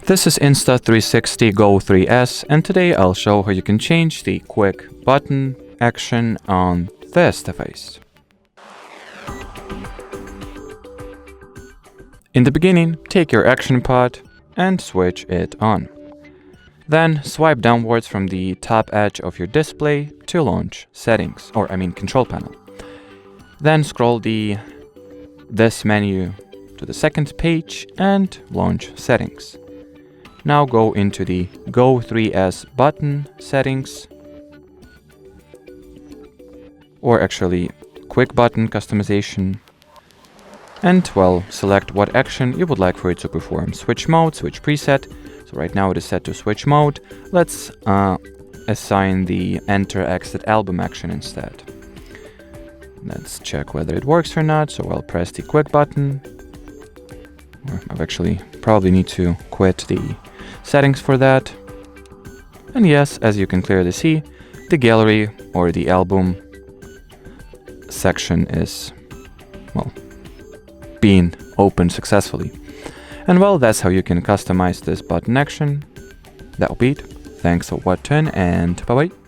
This is Insta360 GO 3S, and today I'll show how you can change the quick button action on this device. In the beginning, take your action pod and switch it on. Then swipe downwards from the top edge of your display to launch settings, control panel. Then scroll this menu to the second page and launch settings. Now go into the Go 3S button settings, or actually quick button customization, and select what action you would like for it to perform. Switch mode, switch preset. So right now it is set to switch mode. Let's assign the enter exit album action instead. Let's check whether it works or not. So I'll press the quick button. I've actually probably need to quit the settings for that. And yes, as you can clearly see, the gallery or the album section is, being opened successfully. And that's how you can customize this button action. That'll be it. Thanks for watching and bye bye.